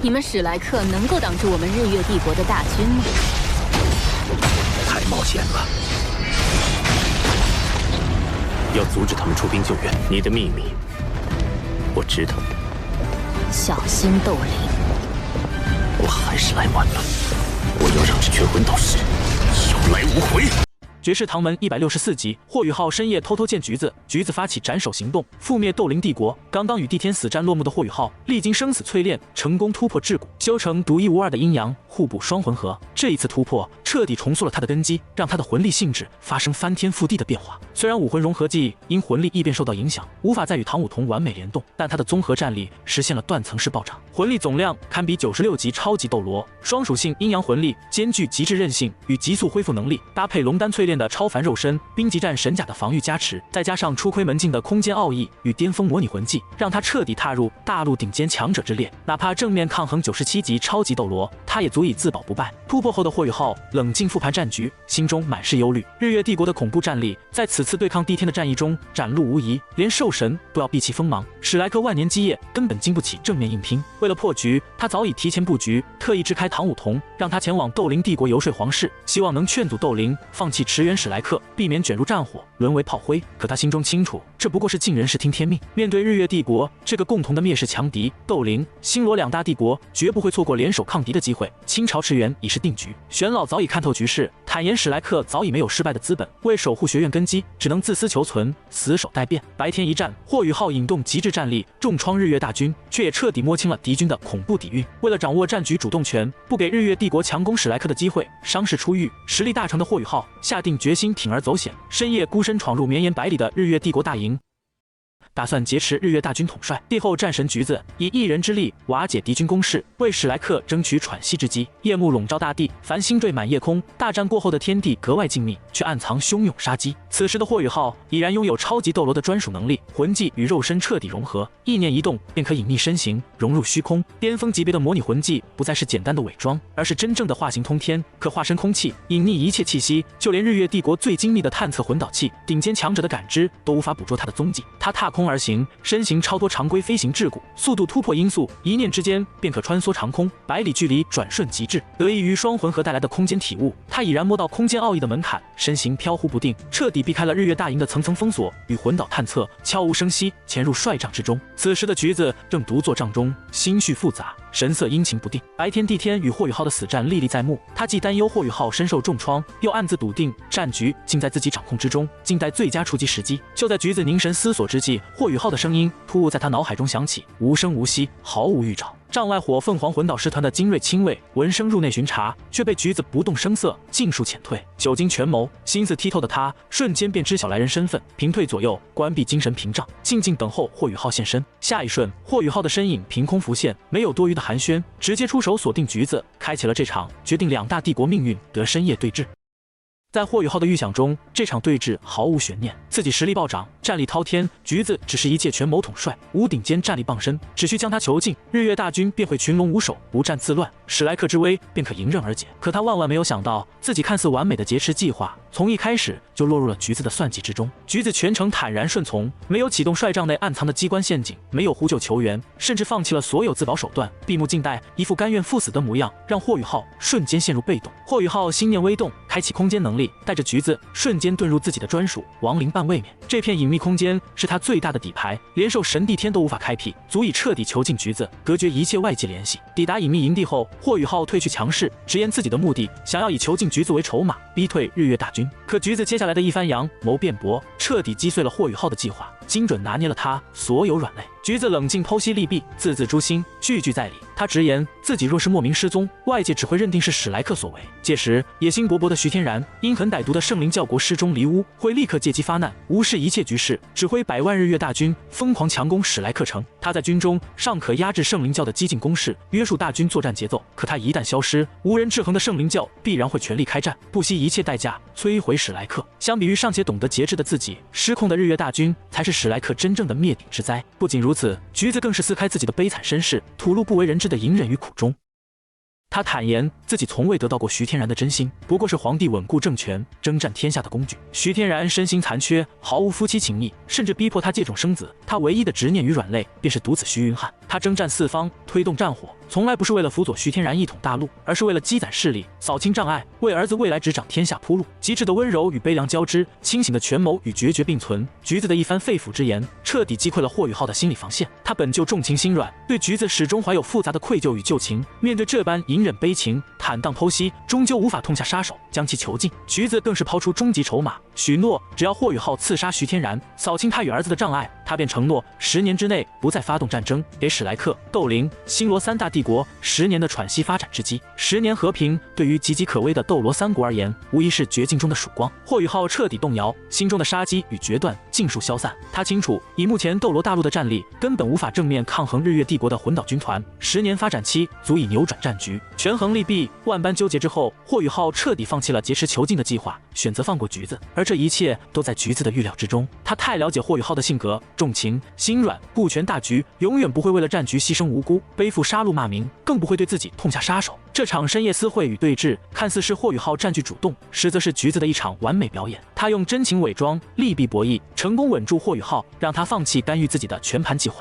你们史萊克能夠擋住我們日月帝國的大軍嗎？太冒險了，要阻止他們出兵救援。你的秘密，我知道。小心鬥靈，我還是來晚了。我要讓這群混道士有來無回。絕世唐門164集，霍雨浩深夜偷偷見橘子，橘子發起斬首行動，覆滅鬥靈帝國。剛剛與帝天死戰落幕的霍雨浩，歷經生死淬煉，成功突破桎梏，修成獨一無二的陰陽互補雙魂合。這一次突破，徹底重塑了他的根基，讓他的魂力性質發生翻天覆地的變化。雖然武魂融合技因魂力異變受到影響，無法再與唐武童完美聯動，但他的綜合戰力實現了斷層式暴漲，魂力總量堪比96級超級鬥羅。雙屬性陰陽魂力兼具極致韌性與急速恢復能力，搭配龍丹淬煉的超凡肉身、冰極戰神甲的防禦加持，再加上出窺門鏡的空間奧義與巔峰模擬魂技，讓他徹底踏入大陸頂尖強者之列。哪怕正面抗衡97級超級鬥羅，他也足以自保不敗。突破後的霍雨浩冷靜復盤戰局，心中滿是憂慮。日月帝國的恐怖戰力在此次對抗帝天的戰役中展露無遺，連獸神都要避其鋒芒。史萊克萬年基業根本經不起正面硬拼。為了破局，他早已提前布局，特意支開唐武童，讓他前往鬥靈帝國遊說皇室，希望能勸阻鬥靈放棄馳援史萊克，避免捲入戰火，淪為炮灰。可他心中清楚，這不過是盡人事聽天命。面對日月帝國這個共同的滅世強敵，鬥靈、星羅兩大帝國絕不會錯過聯手抗敵的機會。清朝馳援已是定局，玄老早已看透局勢，坦言史萊克早已沒有失敗的資本，為守護學院根基，只能自私求存，死守待變。白天一戰，霍雨浩引動極致戰力，重創日月大軍，卻也徹底摸清了敵軍的恐怖底蘊。為了掌握戰局主動權，不給日月帝國強攻史萊克的機會，傷勢出獄，實力大成的霍雨浩下定決心鋌而走險，深夜孤身闖入綿延百里的日月帝國大營，打算劫持日月大軍統帥。帝後戰神橘子以一人之力瓦解敵軍攻勢，為史萊克爭取喘息之機。夜幕籠罩大地，繁星墜滿夜空，大戰過後的天地格外靜謐，卻暗藏洶湧殺機。此時的霍雨浩已然擁有超級鬥羅的專屬能力，魂技與肉身徹底融合，意念一動便可隱匿身形，融入虛空。巔峰級別的模擬魂技不再是簡單的偽裝，而是真正的化形通天，可化身空氣，隱匿一切氣息，就連日月帝國最精密的探測魂導器，頂尖強者的感知都無法捕捉他的蹤跡。他踏空而行，身形超脫常規飛行桎梏，速度突破音速，一念之間便可穿梭長空，百里距離轉瞬即至。得益於雙魂合帶來的空間體悟，他已然摸到空間奧義的門檻，身形飄忽不定，徹底避開了日月大營的層層封鎖與魂導探測，悄無聲息潛入帥帳之中。此時的橘子正獨坐帳中，心緒複雜，神色陰晴不定。白天帝天與霍雨浩的死戰歷歷在目，他既擔憂霍雨浩身受重創，又暗自篤定戰局盡在自己掌控之中，靜待最佳出擊時機。就在橘子凝神思索之際，霍雨浩的聲音突兀在他腦海中響起，無聲無息，毫無預兆。帳外火鳳凰魂導師團的精銳親衛聞聲入內巡查，卻被橘子不動聲色盡數遣退。久經權謀，心思剔透的他瞬間便知曉來人身份，平退左右，關閉精神屏障，靜靜等候霍雨浩現身。下一瞬，霍雨浩的身影憑空浮現，沒有多餘的寒暄，直接出手鎖定橘子，開啟了這場決定兩大帝國命運的深夜對峙。在霍雨浩的預想中，這場對峙毫無懸念，自己實力暴漲，戰力滔天，橘子只是一介權謀統帥，無頂尖戰力傍身，只需將他囚禁，日月大軍便會群龍無首，不戰自亂，史萊克之危便可迎刃而解。可他萬萬沒有想到，自己看似完美的劫持計劃，從一開始就落入了橘子的算計之中。橘子全程坦然順從，沒有啟動帥帳內暗藏的機關陷阱，沒有呼救求援，甚至放棄了所有自保手段，閉目靜待，一副甘願赴死的模樣，讓霍雨浩瞬間陷入被動。霍雨浩心念微動，開啟空間能力，帶着橘子瞬間遁入自己的專屬亡靈半位面。這片隱秘空間是他最大的底牌，連獸神帝天都無法開闢，足以徹底囚禁橘子，隔絕一切外界聯繫。抵達隱秘營地後，霍雨浩褪去強勢，直言自己的目的，想要以囚禁橘子為籌碼，逼退日月大軍。可橘子接下來的一番陽謀辯駁，徹底擊碎了霍雨浩的計劃，精準拿捏了他所有軟肋。橘子冷靜剖析利弊，字字誅心，句句在理。他直言自己若是莫名失蹤，外界只會認定是史萊克所為。屆時野心勃勃的徐天然、陰狠歹毒的聖靈教國失蹤離屋，會立刻借機發難，無視一切局勢，指揮百萬日月大軍瘋狂強攻史萊克城。他在軍中尚可壓制聖靈教的激進攻勢，約束大軍作戰節奏。可他一旦消失，無人制衡的聖靈教必然會全力開戰，不惜一切代價摧毀史萊克。相比於尚且懂得節制的自己，失控的日月大軍才是史萊克真正的滅頂之災。不僅如此，橘子更是撕開自己的悲慘身世，吐露不為人知的隱忍與苦衷。他坦言自己從未得到過徐天然的真心，不過是皇帝穩固政權、征戰天下的工具。徐天然身心殘缺，毫無夫妻情誼，甚至逼迫他借種生子。他唯一的執念與軟肋便是獨子徐雲漢。他征戰四方，推動戰火，從來不是為了輔佐徐天然一統大陸，而是為了積攢勢力、掃清障礙，為兒子未來執掌天下鋪路。極致的溫柔與悲涼交織，清醒的權謀與決絕並存。橘子的一番肺腑之言，徹底擊潰了霍雨浩的心理防線。他本就重情心軟，對橘子始終懷有複雜的愧疚與舊情。面對這般隱忍悲情、坦蕩剖析，終究無法痛下殺手，將其囚禁。橘子更是拋出終極籌碼，許諾只要霍雨浩刺殺徐天然，掃清他與兒子的障礙，他便承諾10年之內不再發動戰爭，給史萊克、鬥靈、星羅三大帝國10年的喘息發展之機。10年和平對於岌岌可危的鬥羅三國而言，無疑是絕境中的曙光。霍雨浩徹底動搖，心中的殺機與決斷盡數消散。他清楚，以目前鬥羅大陸的戰力，根本無法正面抗衡日月帝國的魂島軍團。10年發展期足以扭轉戰局。權衡利弊，萬般糾結之後，霍雨浩徹底放棄了劫持囚禁的計劃，選擇放過橘子。而這一切都在橘子的預料之中。他太了解霍雨浩的性格，重情心軟，顧全大局，永遠不會為了戰局犧牲無辜，背負殺戮罵名，更不會對自己痛下殺手。這場深夜私會與對峙，看似是霍雨浩佔據主動，實則是橘子的一場完美表演。他用真情偽裝，利弊博弈，成功穩住霍雨浩，讓他放棄干預自己的全盤計劃。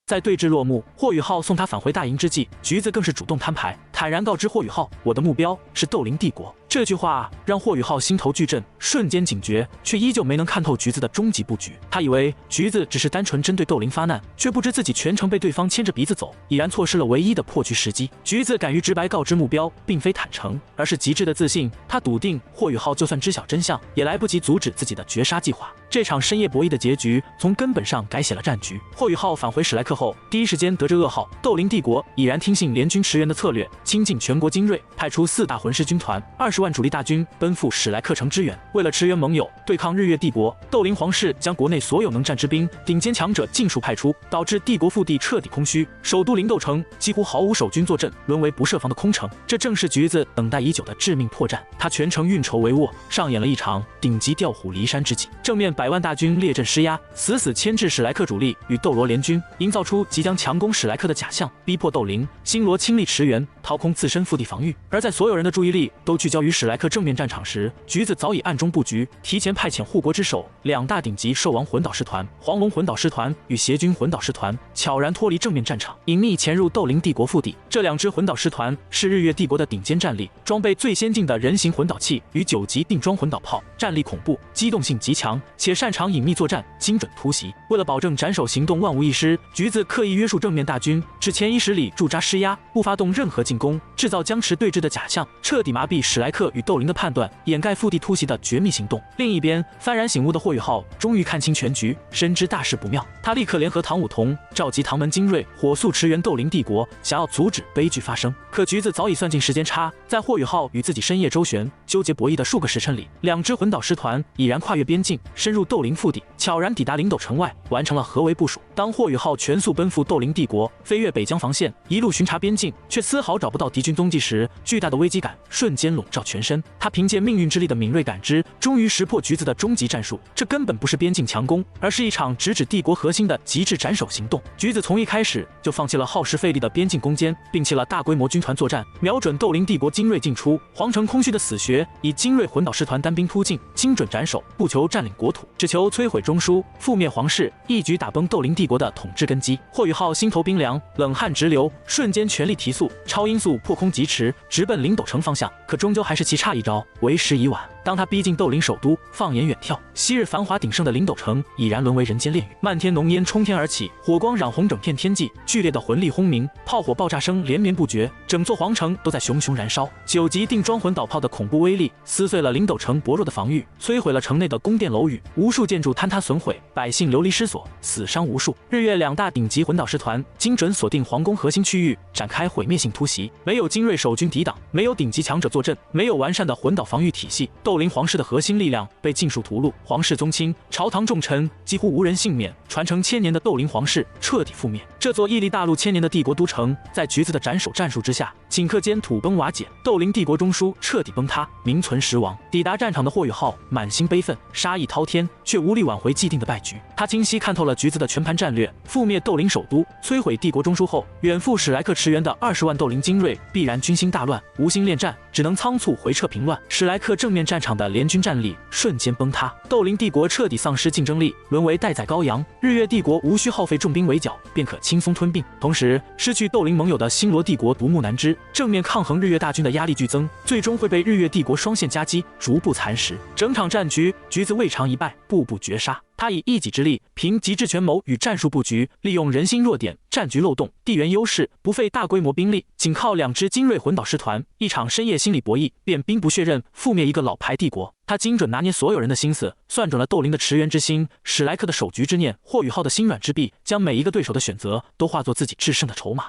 在對峙落幕，霍雨浩送他返回大營之際，橘子更是主動攤牌，坦然告知霍雨浩：“我的目標是鬥靈帝國。”這句話讓霍雨浩心頭巨震，瞬間警覺，卻依舊沒能看透橘子的終極布局。他以為橘子只是單純針對鬥靈發難，卻不知自己全程被對方牽着鼻子走，已然錯失了唯一的破局時機。橘子敢於直白告知目標，並非坦誠，而是極致的自信。他篤定霍雨浩就算知曉真相，也來不及阻止自己的絕殺計劃。這場深夜博弈的結局，從根本上改寫了戰局。霍雨浩返回史萊克後，第一時間得知噩耗，鬥靈帝國已然聽信聯軍馳援的策略，傾盡全國精銳，派出4大魂師軍團、20萬主力大軍奔赴史萊克城支援。為了馳援盟友，對抗日月帝國，鬥靈皇室將國內所有能戰之兵、頂尖強者盡數派出，導致帝國腹地徹底空虛，首都靈鬥城幾乎毫無守軍坐鎮，淪為不設防的空城。這正是橘子等待已久的致命破綻。他全程運籌帷幄，上演了一場頂級調虎離山之計。正面100萬大軍列陣施壓，死死牽制史萊克主力與鬥羅聯軍，營造出即將強攻史萊克的假象，逼迫鬥靈、星羅傾力馳援，掏空自身腹地防禦。而在所有人的注意力都聚焦於史萊克正面戰場時，橘子早已暗中布局，提前派遣護國之首2大頂級獸王魂導師團黃龍魂導師團與邪軍魂導師團，悄然脫離正面戰場，隱秘潛入鬥靈帝國腹地。這2支魂導師團是日月帝國的頂尖戰力，裝備最先進的人形魂導器與9級定裝魂導炮，戰力恐怖，機動性極強，且擅長隱秘作戰、精準突襲。為了保證斬首行動萬無一失，橘子刻意約束正面大軍，只前10里駐紮施壓，不發動任何進攻，制造僵持對峙的假象，徹底麻痹史萊克與鬥靈的判斷，掩蓋腹地突襲的絕密行動。另一邊，幡然醒悟的霍雨浩終於看清全局，深知大事不妙，他立刻聯合唐武同，召集唐門精銳，火速馳援鬥靈帝國，想要阻止悲劇發生。可橘子早已算盡時間差，在霍雨浩與自己深夜周旋、糾結博弈的數個時辰裡，2支魂導師團已然跨越邊境，深入鬥靈腹地，悄然抵達靈鬥城外，完成了合圍部署。當霍雨浩全速奔赴鬥靈帝國，飛越北疆防線，一路巡查邊境，卻絲毫找不到敵軍蹤跡時，巨大的危機感瞬間籠罩全身。他憑借命運之力的敏銳感知，終於識破橘子的終極戰術。這根本不是邊境強攻，而是一場直指帝國核心的極致斬首行動。橘子從一開始就放棄了耗時費力的邊境攻堅，摒棄了大規模軍團作戰，瞄準鬥靈帝國精銳進出。皇城空虛的死穴，以精銳魂導師團單兵突進，精準斬首，不求佔領國土，只求摧毀中樞，覆滅皇室，一舉打崩鬥靈帝國的統治根基。霍雨浩心頭冰涼，冷汗直流，瞬間全力提速，超音速破空疾馳，直奔靈斗城方向。可終究還是棋差一招，為時已晚。當他逼近鬥靈首都，放眼遠眺，昔日繁華鼎盛的靈斗城已然淪為人間煉獄，漫天濃煙衝天而起，火光染紅整片天際，劇烈的魂力轟鳴，炮火爆炸聲連綿不絕，整座皇城都在熊熊燃燒。9級定裝魂導炮的恐怖威力撕碎了靈斗城薄弱的防禦，摧毀了城內的宮殿樓宇，無數建築坍塌損毀，百姓流離失所，死傷無數。日月2大頂級魂導師團精準鎖定皇宮核心區域，展開毀滅性突襲。沒有精銳守軍抵擋，沒有頂級強者坐鎮，沒有完善的魂導防禦體系，鬥靈皇室的核心力量被盡數屠戮，皇室宗親、朝堂重臣幾乎無人幸免，傳承1000年的鬥靈皇室徹底覆滅。這座屹立大陸1000年的帝國都城，在橘子的斬首戰術之下，頃刻間土崩瓦解，鬥靈帝國中樞徹底崩塌，名存實亡。抵達戰場的霍雨浩滿心悲憤，殺意滔天，卻無力挽回既定的敗局。他清晰看透了橘子的全盤戰略，覆滅鬥靈首都，摧毀帝國中樞後，遠赴史萊克馳援的20萬鬥靈精銳必然軍心大亂，無心戀戰，只能倉促回撤平亂。史萊克正面戰場場的聯軍戰力瞬間崩塌，鬥靈帝國徹底喪失競爭力，淪為待宰羔羊。日月帝國無需耗費重兵圍剿，便可輕鬆吞併。同時，失去鬥靈盟友的星羅帝國獨木難支，正面抗衡日月大軍的壓力劇增，最終會被日月帝國雙線夾擊，逐步蠶食。整場戰局，橘子未嘗一敗，步步絕殺。他以一己之力，憑極致權謀與戰術布局，利用人心弱點、戰局漏洞、地緣優勢，不費大規模兵力，僅靠2支精銳魂導師團，一場深夜心理博弈，便兵不血刃覆滅一個老牌帝國。他精準拿捏所有人的心思，算準了鬥靈的馳援之心、史萊克的守局之念、霍雨浩的心軟之臂，將每一個對手的選擇都化作自己制勝的籌碼。